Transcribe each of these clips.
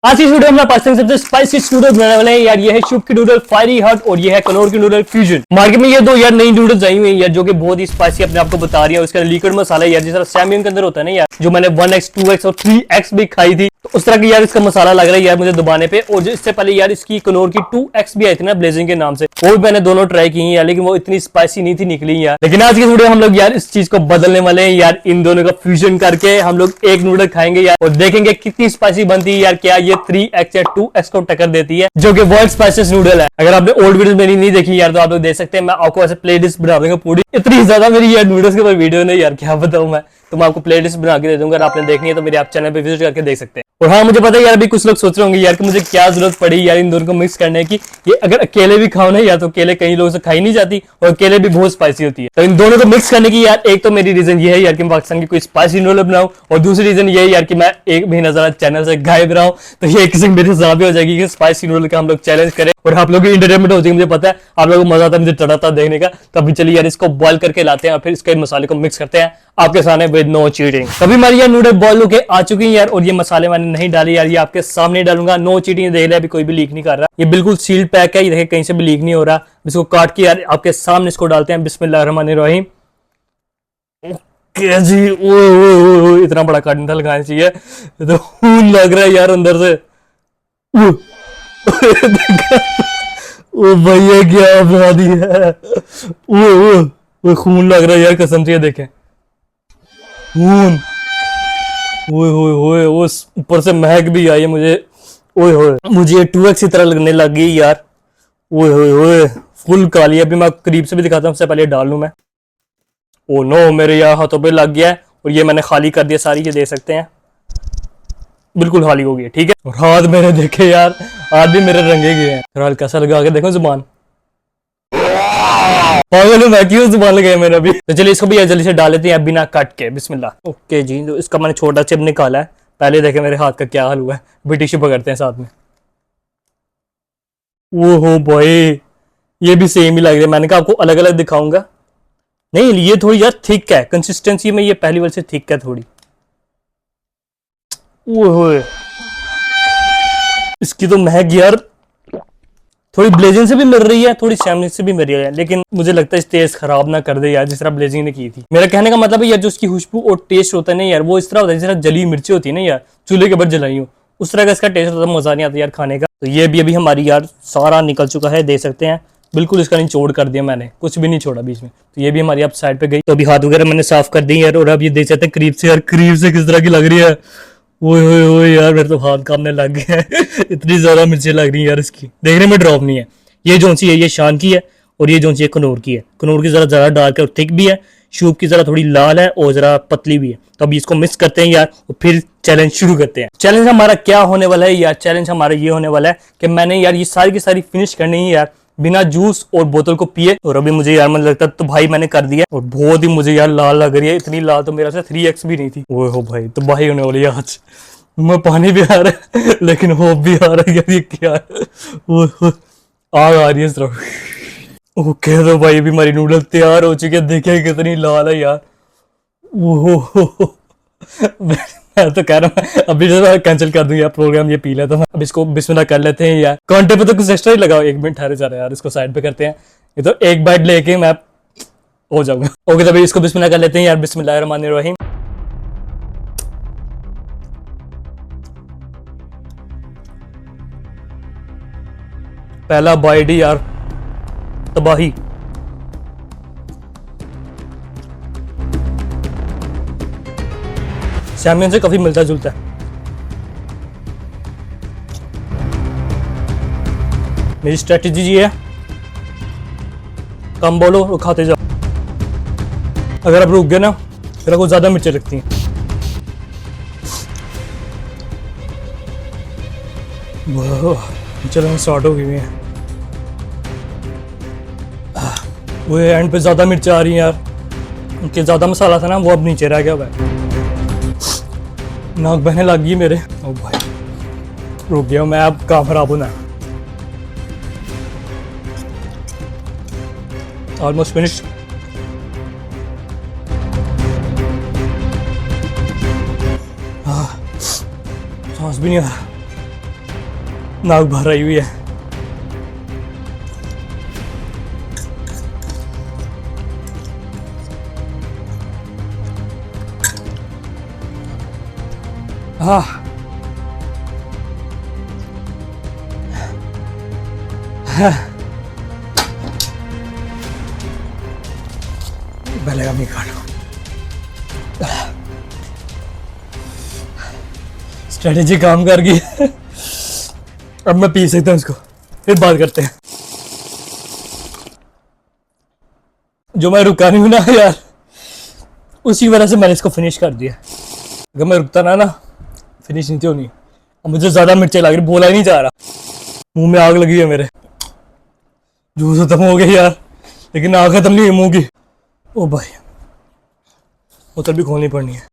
आज इस वीडियो में पाकिस्तान के सबसे स्पाइसी नूडल बनाने वाले हैं यार। ये है शुभ की नूडल फायरी हॉट और ये है कनौर की नूडल फ्यूजन। मार्केट में ये दो यार नई नूडल्स आई हुई है यार, जो कि बहुत ही स्पाइसी अपने आप को बता रही है। उसका लिक्विड मसाला यार, जिस तरह सैमियन के अंदर होता है ना यार, जो मैंने 1x 2x और 3x भी खाई थी, तो उस तरह की यार इसका मसाला लग रहा है यार मुझे दबाने पे। और इससे पहले यार इसकी कनौर की 2x भी आई थी ना ब्लेजिंग के नाम से, वो भी मैंने दोनों ट्राई की यार, लेकिन वो इतनी स्पाइसी नहीं थी निकली यार। लेकिन आज की वीडियो हम लोग यार इस चीज को बदलने वाले हैं यार, इन दोनों का फ्यूजन करके हम लोग एक नूडल खाएंगे यार और देखेंगे कितनी स्पाइसी बनती है यार। क्या ये 3x या 2x को टक्कर देती है, जो कि वर्ल्ड स्पाइसीएस्ट नूडल है। अगर आपने ओल्ड वीडियो मेरी नहीं देखी यार, तो आप लोग देख सकते हैं। मैं आपको ऐसे प्ले लिस्ट बना दूंगा पूरी, इतनी ज्यादा मेरी यार नूडल्स के ऊपर वीडियो नहीं यार, क्या बताऊं मैं। तो मैं आपको प्ले लिस्ट बना के दे दूंगा, अगर आपने देखनी है तो मेरे आप चैनल पे विजिट करके देख सकते हैं। और हाँ, मुझे पता है यार अभी कुछ लोग सोच रहे होंगे यार कि मुझे क्या जरूरत पड़ी यार इन दोनों को मिक्स करने की। ये अगर अकेले भी खाओ ना यार, तो अकेले कई लोगों से खाई नहीं जाती और अकेले भी बहुत स्पाइसी होती है। तो इन दोनों को मिक्स करने की यार एक तो मेरी रीजन ये है यार कि मैं पाकिस्तान की कोई स्पाइसी नूडल बनाऊं, और दूसरी रीजन ये है यार कि मैं एक महीना ज्यादा चैनल से गायब रहा हूं। तो ये किसी मेरे हिसाब हो जाएगी कि स्पाइसी नूडल का हम लोग चैलेंज करें और आप लोग की इंटरटेनमेंट हो जाएगी। मुझे पता है आप लोगों को मजा आता है मुझे चढ़ाता देखने का। तो अभी चलिए यार इसको बॉइल करके लाते हैं और फिर इसके मसाले को मिक्स करते हैं आपके सामने विद नो चीटिंग। कभी हमारी यार नूडल बॉइल होके आ चुकी है यार, और ये मसाले मैंने नहीं डाले यार, ये आपके सामने डालूंगा। नो चीटिंग, देख लिया अभी कोई भी लीक नहीं कर रहा, ये बिल्कुल सील्ड पैक है, ये देखिए कहीं से भी लीक नहीं हो रहा। इसको काट के यार आपके सामने इसको डालते हैं। बिस्मिल्लाहिर्रहमानिर्रहीम। ओके जी, ओ इतना बड़ा काटने लगाना चाहिए, तो खून लग रहा है यार अंदर से। ओ भैया क्या बना दिया, वो खून लग रहा है यार कसम से। देखें खून, ओए होए होए, वो ऊपर से महक भी आई है मुझे। ओए होए, मुझे 2x की तरह लगने लग गई यार। ओए होए होए, फुल काली। अभी मैं करीब से भी दिखाता हूँ, सबसे पहले डाल लूं मैं। ओ नो, मेरे यार हाथों पे लग गया है और ये मैंने खाली कर दिया सारी, ये देख सकते हैं बिल्कुल खाली हो गई, ठीक है। और हाथ मेरे देखे यार, हाथ भी मेरे रंगे गए हैं। फिर हल्का सा लगा के देखो जुबान, पागल मैं क्यों जुबान लगाया मेरा भी। तो चलिए इसको भी जल्दी से डाल लेते हैं बिना कट के। बिस्मिल्लाह। ओके जी, तो इसका मैंने छोटा चिप निकाला है। पहले देखे मेरे हाथ का क्या हाल हुआ है, भी टिश्यू पकड़ते हैं साथ में। ओहो भाई, ये भी सेम ही लग रहा है। मैंने कहा आपको अलग अलग दिखाऊंगा, नहीं ये थोड़ी यार थिक है कंसिस्टेंसी में, ये पहली वाली से थिक है थोड़ी। ओहो, इसकी तो महक यार थोड़ी ब्लेजिंग से भी मिल रही है, थोड़ी सैमलिंग से भी मिल रही है, लेकिन मुझे लगता है इस टेस्ट खराब ना कर दे यार, जिस तरह ब्लेजिंग ने की थी। मेरा कहने का मतलब है यार, जो उसकी खुशबू और टेस्ट होता है ना यार, वो इस तरह होता है जिस तरह जली मिर्ची होती है ना यार, चूल्हे के ऊपर जलाई हो, उस तरह का इसका टेस्ट होता है। मजा नहीं आता यार खाने का। तो ये भी अभी हमारी यार सारा निकल चुका है, देख सकते हैं बिल्कुल इसका निचोड़ कर दिया मैंने, कुछ भी नहीं छोड़ा बीच में। तो ये भी हमारी आप साइड पे गई। तो अभी हाथ वगैरह मैंने साफ कर दी यार, और अब ये देख सकते हैं करीब से यार, करीब से किस तरह की लग रही है। ओए यार, मेरे तो हाथ कांपने लग गए हैं इतनी ज्यादा मिर्ची लग रही है यार इसकी, देखने में ड्रॉप नहीं है। ये जो सी है ये शान की है, और ये जो सी है कनौर की है। कनौर की जरा ज्यादा डार्क है और थिक भी है, शूप की जरा थोड़ी लाल है और जरा पतली भी है। तो अभी इसको मिक्स करते हैं यार और फिर चैलेंज शुरू करते हैं। चैलेंज हमारा क्या होने वाला है यार, चैलेंज हमारा ये होने वाला है कि मैंने यार ये सारी की सारी फिनिश करनी है यार बिना जूस और बोतल को पिए। और अभी मुझे यार मन लगता है तो भाई मैंने कर दिया, और बहुत ही मुझे यार लाल लग रही है, इतनी लाल तो मेरा से 3x भी नहीं थी। वो हो भाई, तो भाई होने वाली है आज। मैं पानी भी आ रहा है लेकिन होप भी आ रहा है यार, ये क्या है। वो आग आ रही है इस तरफ। ओके, तो भाई अभी हमारी नूडल तैयार हो चुकी है, देखिए कितनी लाल है यार। ओहो मैं तो कह रहा हूँ अभी जो कैंसिल कर दूं यार प्रोग्राम, ये पी लेता हूँ। अब इसको बिस्मिल्लाह कर लेते हैं यार। कांटे पे तो कुछ एक्स्ट्रा ही लगाओ, 1 मिनट ठहरे जा रहा है यार, इसको साइड पे करते हैं। ये तो एक बाइट लेके मैं हो जाऊंगा। ओके, तो अभी इसको बिस्मिल्लाह कर लेते हैं यार। बिस्मिल्लाहिर्रहमानिर्रहीम। पहला बाइट ही यार तबाही। सैमियन से काफी मिलता जुलता है। मेरी स्ट्रेटेजी ये है, कम बोलो और खाते जाओ। अगर आप रुक गए ना फिर आपको ज्यादा मिर्चें लगती हैं। चलो स्टार्ट हो गई है। वो एंड पे ज्यादा मिर्च आ रही है यार, उनके ज्यादा मसाला था ना, वो अब नीचे रह गया हुआ है। नाक बहने लग गई मेरे। ओ भाई रुक गया मैं, अब काम खराब होना है। Almost finish. सांस भी नहीं आ रहा। नाक भर आई हुई है। हाँ पहले नहीं खाना। स्ट्रेटेजी काम कर गई है। अब मैं पी सकता हूँ इसको, फिर बात करते हैं। जो मैं रुका नहीं हूं ना यार, उसी वजह से मैंने इसको फिनिश कर दिया। अगर मैं रुकता ना फिनिश नहीं थी होनी। अब मुझे ज्यादा मिर्चें लग रही, बोला ही नहीं जा रहा, मुंह में आग लगी है मेरे। जूस खत्म हो गया यार, लेकिन आग खत्म नहीं हुई मुंह की। ओ भाई बोतल भी खोलनी पड़नी है।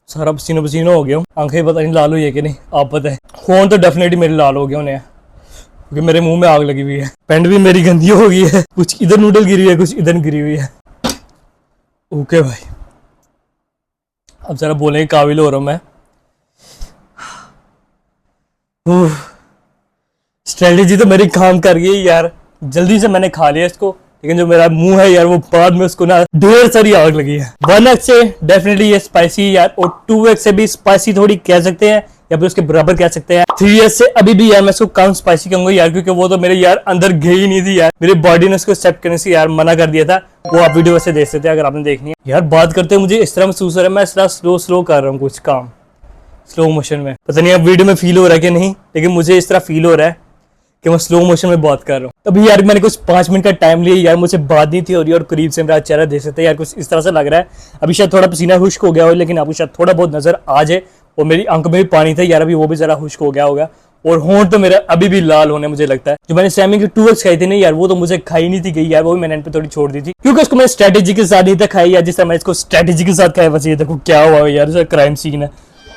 सारा पसीना पसीना हो गया हूँ, आंखें पता नहीं लाल हुई है कि नहीं, आप पता है। फोन तो डेफिनेटली मेरे लाल हो गया उन्हें, क्योंकि मेरे मुंह में आग लगी हुई है। पेंट भी मेरी गंदी हो गई है, कुछ इधर नूडल गिरी हुई है, कुछ इधर गिरी हुई है। ओके भाई, अब जरा बोलने के काबिल हो रहा हूँ मैं। स्ट्रेटेजी तो मेरी काम कर गई यार, जल्दी से मैंने खा लिया इसको, लेकिन जो मेरा मुंह है यार वो बाद में उसको ना ढेर सारी आग लगी है। 1x से डेफिनेटली ये स्पाइसी यार, और 2x से भी स्पाइसी थोड़ी कह सकते हैं, या फिर उसके बराबर कह सकते हैं। 3x से अभी भी यार मैं इसको कम स्पाइसी कहूंगा यार, क्योंकि वो तो मेरे यार अंदर गई नहीं थी यार, मेरी बॉडी ने उसको एक्सेप्ट करने से यार मना कर दिया था। वो आप वीडियो वैसे देख सकते हैं अगर आपने देखनी है। यार बात करते मुझे इस तरह महसूस हो रहा है, मैं इस तरह स्लो कर रहा हूँ कुछ काम, स्लो मोशन में। पता नहीं अब वीडियो में फील हो रहा है कि नहीं, लेकिन मुझे इस तरह फील हो रहा है कि मैं स्लो मोशन में बात कर रहा हूँ। अभी यार मैंने कुछ 5 मिनट का टाइम लिया यार, मुझे बात नहीं थी हो रही, और करीब से मेरा चेहरा देख सकते हैं यार, कुछ इस तरह से लग रहा है। अभी शायद थोड़ा पसीना खुश्क हो गया हो, लेकिन आपको शायद थोड़ा बहुत नजर आ जाए। और मेरी आंखों में भी पानी था यार, अभी वो भी जरा खुश्क हो गया होगा। और होंठ तो मेरा अभी भी लाल होने मुझे लगता है। जो मैंने सैमी की 2x खाई थी नहीं यार, वो तो मुझे खाई नहीं थी गई यार, वो भी मैंने पे थोड़ी छोड़ दी थी, क्योंकि उसको मैं स्ट्रेटेजी के साथ नहीं था खाई यार, जिस तरह मैं इसको स्ट्रेटेजी के साथ खाया। बस ये देखो क्या हुआ यार, क्राइम सीन है।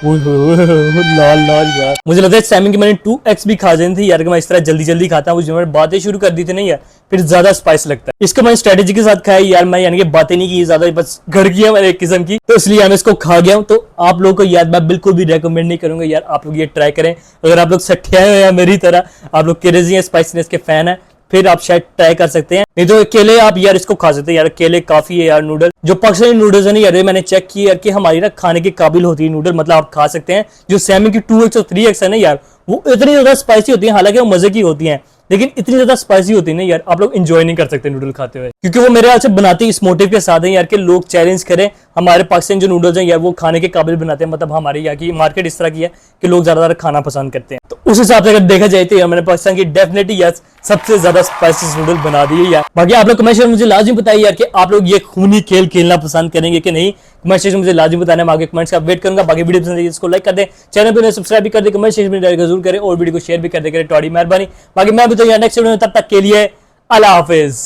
लाल लाल यार, मुझे लगता है सैमन की मैंने 2x भी खा जानी थी यार, कि मैं इस तरह जल्दी जल्दी खाता हूँ। जो मैंने बातें शुरू कर दी थी नहीं यार, फिर ज्यादा स्पाइस लगता है। इसको मैं स्ट्रेटेजी के साथ खाया यार, मैं यानी कि बातें नहीं की ज्यादा, बस घर की है मैंने एक किस्म की, तो इसलिए मैं इसको खा गया हूँ। तो आप लोगों को यार मैं बिल्कुल भी रेकमेंड नहीं करूंगा यार, आप लोग ये ट्राई करें। अगर आप लोग सठिया हैं या मेरी तरह आप लोग क्रेजी हैं, स्पाइसीनेस के फैन है, फिर आप शायद ट्राई कर सकते हैं। नहीं तो अकेले आप यार इसको खा सकते हैं यार, अकेले काफी है यार। नूडल जो पाकिस्तानी नूडल्स है ना यार, मैंने चेक किया यार कि हमारी ना खाने के काबिल होती है नूडल, मतलब आप खा सकते हैं। जो सैमी की 2x और 3x है ना यार, वो इतनी ज्यादा स्पाइसी होती है, हालांकि वो मजे की होती हैं, लेकिन इतनी ज्यादा स्पाइसी होती है ना यार, आप लोग एंजॉय नहीं कर सकते नूडल खाते हुए, क्योंकि वो मेरे ख्याल से बनाते इस मोटिव के साथ है यार कि लोग चैलेंज करें हमारे पाकिस्तान जो नूडल्स हैं यार, वो खाने के काबिल बनाते हैं। मतलब हमारे यहाँ की मार्केट इस तरह की है कि लोग ज्यादातर खाना पसंद करते हैं। तो उस हिसाब से अगर देखा जाए तो यार मैंने पाकिस्तान की डेफिनेटली यार सबसे ज्यादा स्पाइसी नूडल बना दी है यार। बाकी आप लोग कमेंट में मुझे लाजमी बताइए यार कि आप लोग ये खूनी खेल खेलना पसंद करेंगे कि नहीं। कमेंट सेक्शन में मुझे लाजमी बताना, मैं आगे कमेंट्स का वेट करूंगा। बाकी वीडियो पसंद है इसको लाइक कर दें, चैनल पर सब्सक्राइब भी कर दें, कमेंट सेक्शन में जरूर करें, और वीडियो को शेयर भी कर दें। टॉडी मेहरबानी। बाकी मैं भी तो यार नेक्स्ट वीडियो में, तब तक के लिए अल्लाह हाफिज।